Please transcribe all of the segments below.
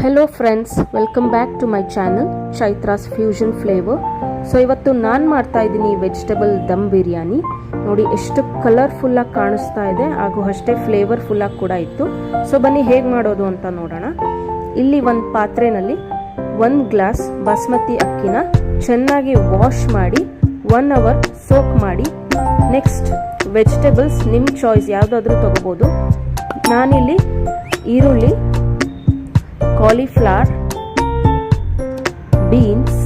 Hello friends, welcome back to my channel Chaitra's fusion flavour. So ಇವತ್ತು ನಾನು ಮಾಡ್ತಾ ಇದ್ದೀನಿ ವೆಜಿಟೇಬಲ್ ದಮ್ ಬಿರಿಯಾನಿ. ನೋಡಿ ಎಷ್ಟು ಕಲರ್ಫುಲ್ಲಾಗಿ ಕಾಣಿಸ್ತಾ ಇದೆ, ಹಾಗೂ ಅಷ್ಟೇ ಫ್ಲೇವರ್ಫುಲ್ಲಾಗಿ ಕೂಡ ಇತ್ತು. ಸೊ ಬನ್ನಿ ಹೇಗೆ ಮಾಡೋದು ಅಂತ ನೋಡೋಣ. ಇಲ್ಲಿ ಒಂದು ಪಾತ್ರೆಯಲ್ಲಿ 1 ಗ್ಲಾಸ್ ಬಾಸ್ಮತಿ ಅಕ್ಕಿನ ಚೆನ್ನಾಗಿ ವಾಶ್ ಮಾಡಿ 1 ಅವರ್ ಸೋಕ್ ಮಾಡಿ, ನೆಕ್ಸ್ಟ್ ವೆಜಿಟೇಬಲ್ಸ್ ನಿಮ್ಮ ಚಾಯ್ಸ್ ಯಾವುದಾದ್ರೂ ತಗೋಬೋದು. ನಾನಿಲ್ಲಿ ಈರುಳ್ಳಿ, ಕಾಲಿಫ್ಲವರ್, ಬೀನ್ಸ್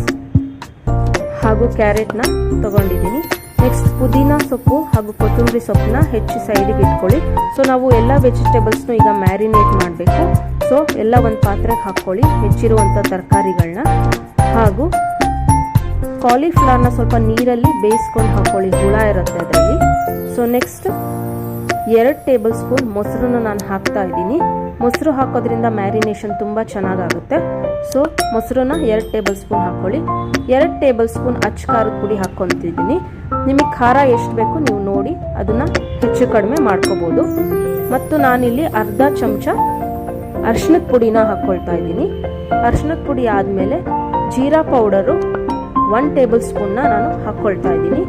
ಹಾಗೂ ಕ್ಯಾರೆಟ್ನ ತಗೊಂಡಿದ್ದೀನಿ. ನೆಕ್ಸ್ಟ್ ಪುದೀನ ಸೊಪ್ಪು ಹಾಗೂ ಕೊತ್ತಂಬರಿ ಸೊಪ್ಪನ್ನ ಹೆಚ್ಚಿ ಸೈಡಿಗೆ ಇಟ್ಕೊಳ್ಳಿ. ಸೊ ನಾವು ಎಲ್ಲ ವೆಜಿಟೇಬಲ್ಸ್ನು ಈಗ ಮ್ಯಾರಿನೇಟ್ ಮಾಡಬೇಕು. ಸೊ ಎಲ್ಲ ಒಂದು ಪಾತ್ರೆಗೆ ಹಾಕ್ಕೊಳ್ಳಿ ಹೆಚ್ಚಿರುವಂಥ ತರಕಾರಿಗಳನ್ನ. ಹಾಗೂ ಕಾಲಿಫ್ಲವರ್ನ ಸ್ವಲ್ಪ ನೀರಲ್ಲಿ ಬೇಯಿಸ್ಕೊಂಡು ಹಾಕ್ಕೊಳ್ಳಿ, ಹುಳ ಇರುತ್ತೆ ಅದರಲ್ಲಿ. ಸೊ ನೆಕ್ಸ್ಟ್ 2 ಟೇಬಲ್ ಸ್ಪೂನ್ ಮೊಸರನ್ನ ನಾನು ಹಾಕ್ತಾ ಇದ್ದೀನಿ. ಮೊಸರು ಹಾಕೋದ್ರಿಂದ ಮ್ಯಾರಿನೇಷನ್ ತುಂಬ ಚೆನ್ನಾಗಾಗುತ್ತೆ. ಸೊ ಮೊಸರನ್ನ 2 ಟೇಬಲ್ ಸ್ಪೂನ್ ಹಾಕ್ಕೊಳ್ಳಿ. 2 ಟೇಬಲ್ ಸ್ಪೂನ್ ಅಚ್ಚ ಖಾರದ ಪುಡಿ ಹಾಕ್ಕೊತಿದ್ದೀನಿ. ನಿಮಗೆ ಖಾರ ಎಷ್ಟು ಬೇಕು ನೀವು ನೋಡಿ ಅದನ್ನು ಹೆಚ್ಚು ಕಡಿಮೆ ಮಾಡ್ಕೋಬೋದು. ಮತ್ತು ನಾನಿಲ್ಲಿ ಅರ್ಧ ಚಮಚ ಅರಿಶಿಣದ ಪುಡಿನ ಹಾಕ್ಕೊಳ್ತಾ ಇದ್ದೀನಿ. ಅರಿಶಿಣದ ಪುಡಿ ಆದಮೇಲೆ ಜೀರಾ ಪೌಡರು 1 ಟೇಬಲ್ ಸ್ಪೂನ್ನ ನಾನು ಹಾಕ್ಕೊಳ್ತಾ ಇದ್ದೀನಿ.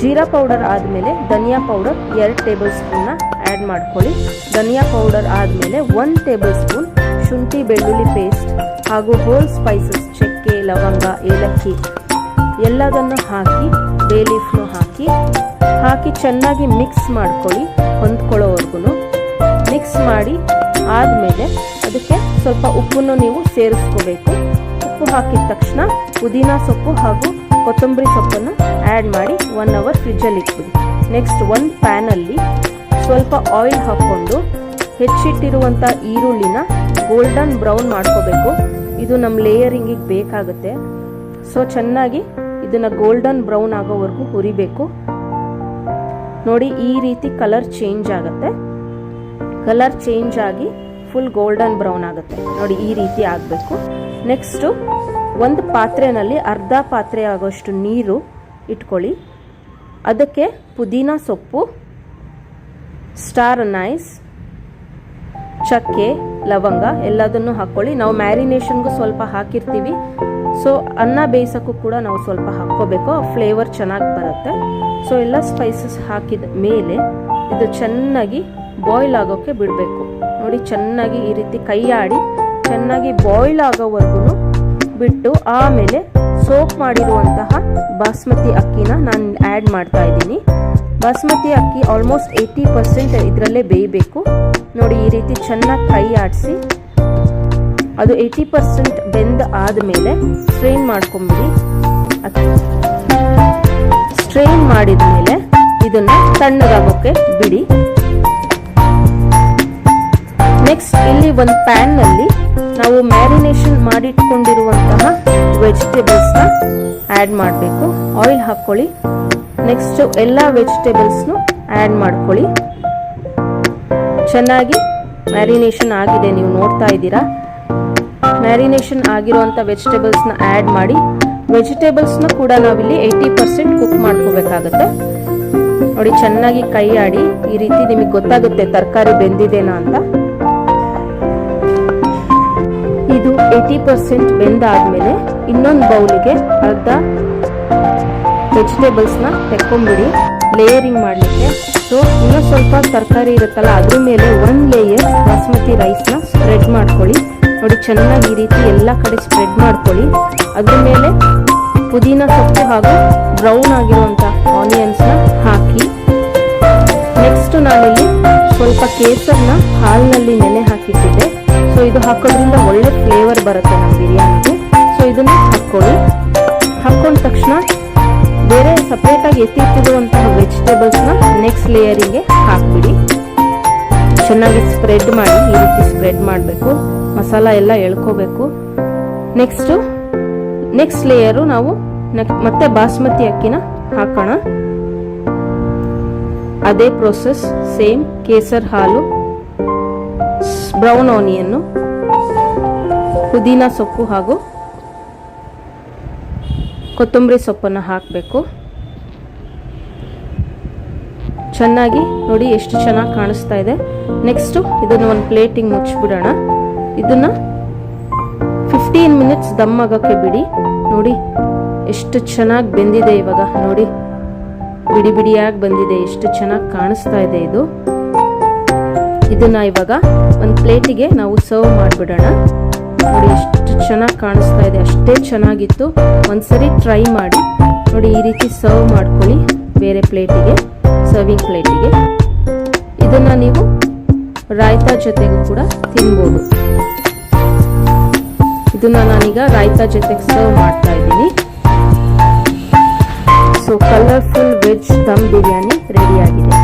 ಜೀರಾ ಪೌಡರ್ ಆದಮೇಲೆ ಧನಿಯಾ ಪೌಡರ್ 2 ಟೇಬಲ್ ಸ್ಪೂನ್ನ ಆ್ಯಡ್ ಮಾಡ್ಕೊಳ್ಳಿ. ಧನಿಯಾ ಪೌಡರ್ ಆದಮೇಲೆ 1 ಟೇಬಲ್ ಸ್ಪೂನ್ ಶುಂಠಿ ಬೆಳ್ಳುಳ್ಳಿ ಪೇಸ್ಟ್ ಹಾಗೂ ಹೋಲ್ ಸ್ಪೈಸಸ್, ಚಕ್ಕೆ, ಲವಂಗ, ಏಲಕ್ಕಿ ಎಲ್ಲದನ್ನು ಹಾಕಿ, ಬೇ ಲೀಫ್ನು ಹಾಕಿ ಚೆನ್ನಾಗಿ ಮಿಕ್ಸ್ ಮಾಡ್ಕೊಳ್ಳಿ ಹೊಂದ್ಕೊಳ್ಳೋವರೆಗೂ. ಮಿಕ್ಸ್ ಮಾಡಿ ಆದಮೇಲೆ ಅದಕ್ಕೆ ಸ್ವಲ್ಪ ಉಪ್ಪನ್ನು ನೀವು ಸೇರಿಸ್ಕೋಬೇಕು. ಉಪ್ಪು ಹಾಕಿದ ತಕ್ಷಣ ಪುದೀನ ಸೊಪ್ಪು ಹಾಗೂ ಕೊತ್ತಂಬರಿ ಸೊಪ್ಪನ್ನು ಆ್ಯಡ್ ಮಾಡಿ 1 ಅವರ್ ಫ್ರಿಜ್ಜಲ್ಲಿ ಇಟ್ಬಿಡಿ. ನೆಕ್ಸ್ಟ್ ಒಂದು ಪ್ಯಾನಲ್ಲಿ ಸ್ವಲ್ಪ ಆಯಿಲ್ ಹಾಕ್ಕೊಂಡು ಹೆಚ್ಚಿಟ್ಟಿರುವಂಥ ಈರುಳ್ಳಿನ ಗೋಲ್ಡನ್ ಬ್ರೌನ್ ಮಾಡ್ಕೋಬೇಕು. ಇದು ನಮ್ಮ ಲೇಯರಿಂಗಿಗೆ ಬೇಕಾಗುತ್ತೆ. ಸೊ ಚೆನ್ನಾಗಿ ಇದನ್ನು ಗೋಲ್ಡನ್ ಬ್ರೌನ್ ಆಗೋವರೆಗೂ ಹುರಿಬೇಕು. ನೋಡಿ ಈ ರೀತಿ ಕಲರ್ ಚೇಂಜ್ ಆಗುತ್ತೆ. ಕಲರ್ ಚೇಂಜ್ ಆಗಿ ಫುಲ್ ಗೋಲ್ಡನ್ ಬ್ರೌನ್ ಆಗುತ್ತೆ. ನೋಡಿ ಈ ರೀತಿ ಆಗಬೇಕು. ನೆಕ್ಸ್ಟು ಒಂದು ಪಾತ್ರೆಯಲ್ಲಿ ಅರ್ಧ ಪಾತ್ರೆ ಆಗೋಷ್ಟು ನೀರು ಇಟ್ಕೊಳ್ಳಿ. ಅದಕ್ಕೆ ಪುದೀನ ಸೊಪ್ಪು, ಸ್ಟಾರ್ ಅನೈಸ್, ಚಕ್ಕೆ, ಲವಂಗ ಎಲ್ಲದನ್ನು ಹಾಕ್ಕೊಳ್ಳಿ. ನಾವು ಮ್ಯಾರಿನೇಷನ್ಗೂ ಸ್ವಲ್ಪ ಹಾಕಿರ್ತೀವಿ. ಸೊ ಅನ್ನ ಬೇಯಿಸೋಕ್ಕೂ ಕೂಡ ನಾವು ಸ್ವಲ್ಪ ಹಾಕ್ಕೋಬೇಕು, ಫ್ಲೇವರ್ ಚೆನ್ನಾಗಿ ಬರುತ್ತೆ. ಸೊ ಎಲ್ಲ ಸ್ಪೈಸಸ್ ಹಾಕಿದ ಮೇಲೆ ಇದು ಚೆನ್ನಾಗಿ ಬಾಯ್ಲ್ ಆಗೋಕ್ಕೆ ಬಿಡಬೇಕು. ನೋಡಿ ಚೆನ್ನಾಗಿ ಈ ರೀತಿ ಕೈ ಆಡಿ ಚೆನ್ನಾಗಿ ಬಾಯ್ಲ್ ಆಗೋವರೆಗೂ ಬಿಟ್ಟು ಆಮೇಲೆ ಸೋಕ್ ಮಾಡಿರುವಂತಹ ಬಾಸ್ಮತಿ ಅಕ್ಕಿನ ನಾನು ಆ್ಯಡ್ ಮಾಡ್ತಾ ಇದ್ದೀನಿ. ಬಾಸ್ಮತಿ ಅಕ್ಕಿ ಆಲ್ಮೋಸ್ಟ್ 80% ಇದರಲ್ಲೇ ಬೇಯಬೇಕು. ನೋಡಿ ಈ ರೀತಿ ಚೆನ್ನಾಗಿ ಕೈ ಆಡಿಸಿ ಅದು 80% ಬೆಂದ ಆದಮೇಲೆ ಸ್ಟ್ರೈನ್ ಮಾಡ್ಕೊಂಬಿಡಿ. ಸ್ಟ್ರೈನ್ ಮಾಡಿದ ಮೇಲೆ ಇದನ್ನು ತಣ್ಣಗಾಗೋಕ್ಕೆ ಬಿಡಿ. ನೆಕ್ಸ್ಟ್ ಇಲ್ಲಿ ಒಂದು ಪ್ಯಾನ್ನಲ್ಲಿ ನಾವು ಮ್ಯಾರಿನೇಷನ್ ಮಾಡಿಟ್ಕೊಂಡಿರುವಂತಹ ವೆಜಿಟೇಬಲ್ಸ್ನ ಆ್ಯಡ್ ಮಾಡಬೇಕು. ಆಯಿಲ್ ಹಾಕ್ಕೊಳ್ಳಿ. ನೆಕ್ಸ್ಟ್ ಎಲ್ಲ ವೆಜಿಟೇಬಲ್ಸ್ನು ಆ್ಯಡ್ ಮಾಡ್ಕೊಳ್ಳಿ. ಚೆನ್ನಾಗಿ ಮ್ಯಾರಿನೇಷನ್ ಆಗಿದೆ, ನೀವು ನೋಡ್ತಾ ಇದ್ದೀರಾ. ಮ್ಯಾರಿನೇಷನ್ ಆಗಿರುವಂಥ ವೆಜಿಟೇಬಲ್ಸ್ನ ಆ್ಯಡ್ ಮಾಡಿ. ವೆಜಿಟೇಬಲ್ಸ್ನ ಕೂಡ ನಾವಿಲ್ಲಿ 80% ಕುಕ್ ಮಾಡ್ಕೋಬೇಕಾಗತ್ತೆ. ನೋಡಿ ಚೆನ್ನಾಗಿ ಕೈ ಆಡಿ ಈ ರೀತಿ ನಿಮಗೆ ಗೊತ್ತಾಗುತ್ತೆ ತರಕಾರಿ ಬೆಂದಿದೆನಾ ಅಂತ. ಇದು 80% ಬೆಂದಾದ್ಮೇಲೆ ಇನ್ನೊಂದು ಬೌಲಿಗೆ ಅರ್ಧ ವೆಜಿಟೇಬಲ್ಸ್ನ ತೆಕ್ಕೊಂಬಿಡಿ ಲೇಯರಿಂಗ್ ಮಾಡಲಿಕ್ಕೆ. ಸೊ ಇನ್ನೂ ಸ್ವಲ್ಪ ತರಕಾರಿ ಇರುತ್ತಲ್ಲ ಅದ್ರ ಮೇಲೆ 1 ಲೇಯರ್ ಬಾಸ್ಮತಿ ರೈಸ್ನ ಸ್ಪ್ರೆಡ್ ಮಾಡ್ಕೊಳ್ಳಿ. ನೋಡಿ ಚೆನ್ನಾಗಿ ಈ ರೀತಿ ಎಲ್ಲ ಕಡೆ ಸ್ಪ್ರೆಡ್ ಮಾಡ್ಕೊಳ್ಳಿ. ಅದ್ರ ಮೇಲೆ ಪುದೀನ ಸೊಪ್ಪು ಹಾಗೂ ಬ್ರೌನ್ ಆಗಿರುವಂಥ ಆನಿಯನ್ಸ್ನ ಹಾಕಿ. ನೆಕ್ಸ್ಟ್ ನಾನಿಲ್ಲಿ ಸ್ವಲ್ಪ ಕೇಸರ್ನ ಹಾಲಿನಲ್ಲಿ ನೆನೆ ಹಾಕಿಟ್ಟಿದ್ದೆ. ಸೊ ಇದು ಹಾಕೋದ್ರಿಂದ ಒಳ್ಳೆ ಫ್ಲೇವರ್ ಬರುತ್ತೆ ನಮ್ಮ ಬಿರಿಯಾನಿಗೆ. ಸೊ ಇದನ್ನು ಹಾಕ್ಕೊಳ್ಳಿ. ಹಾಕ್ಕೊಂಡ ತಕ್ಷಣ ಬೇರೆ ಸಪ್ರೇಟಾಗಿ ಎತ್ತಿಟ್ಟಿರುವಂತಹ ವೆಜಿಟೇಬಲ್ಸ್ನ ನೆಕ್ಸ್ಟ್ ಲೇಯರಿಗೆ ಹಾಕ್ಬಿಡಿ. ಚೆನ್ನಾಗಿ ಸ್ಪ್ರೆಡ್ ಮಾಡಿ, ಈ ರೀತಿ ಸ್ಪ್ರೆಡ್ ಮಾಡಬೇಕು. ಮಸಾಲ ಎಲ್ಲ ಎಳ್ಕೋಬೇಕು. ನೆಕ್ಸ್ಟ್ ಲೇಯರು ನಾವು ಮತ್ತೆ ಬಾಸ್ಮತಿ ಅಕ್ಕಿನ ಹಾಕೋಣ. ಅದೇ ಪ್ರೋಸೆಸ್ ಸೇಮ್. ಕೇಸರ್ ಹಾಲು, ಬ್ರೌನ್ ಆನಿಯನ್ನು, ಪುದೀನ ಸೊಪ್ಪು ಹಾಗೂ ಕೊತ್ತಂಬರಿ ಸೊಪ್ಪನ್ನು ಹಾಕಬೇಕು. ಚೆನ್ನಾಗಿ ನೋಡಿ ಎಷ್ಟು ಚೆನ್ನಾಗಿ ಕಾಣಿಸ್ತಾ ಇದೆ. ನೆಕ್ಸ್ಟು ಇದನ್ನು ಒಂದು ಪ್ಲೇಟಿಗೆ ಮುಚ್ಚಿಬಿಡೋಣ. ಇದನ್ನು 15 ಮಿನಿಟ್ಸ್ ದಮ್ ಆಗೋಕ್ಕೆ ಬಿಡಿ. ನೋಡಿ ಎಷ್ಟು ಚೆನ್ನಾಗಿ ಬೆಂದಿದೆ. ಇವಾಗ ನೋಡಿ ಬಿಡಿ ಬಿಡಿಯಾಗಿ ಬಂದಿದೆ, ಎಷ್ಟು ಚೆನ್ನಾಗಿ ಕಾಣಿಸ್ತಾ ಇದೆ ಇದು. ಇದನ್ನ ಇವಾಗ ಒಂದು ಪ್ಲೇಟಿಗೆ ನಾವು ಸರ್ವ್ ಮಾಡಿಬಿಡೋಣ. ನೋಡಿ ಎಷ್ಟು ಚೆನ್ನಾಗಿ ಕಾಣಿಸ್ತಾ ಇದೆ, ಅಷ್ಟೇ ಚೆನ್ನಾಗಿತ್ತು. ಒಂದ್ಸರಿ ಟ್ರೈ ಮಾಡಿ ನೋಡಿ. ಈ ರೀತಿ ಸರ್ವ್ ಮಾಡ್ಕೊಳ್ಳಿ ಬೇರೆ ಪ್ಲೇಟಿಗೆ, ಸರ್ವಿಂಗ್ ಪ್ಲೇಟಿಗೆ. ಇದನ್ನ ನೀವು ರಾಯ್ತಾ ಜೊತೆಗೂ ಕೂಡ ತಿನ್ಬೋದು. ಇದನ್ನ ನಾನೀಗ ರಾಯ್ತಾ ಜೊತೆಗೆ ಸರ್ವ್ ಮಾಡ್ತಾ ಇದ್ದೀನಿ. So colourful veg dum biryani ready ಆಗಿದೆ.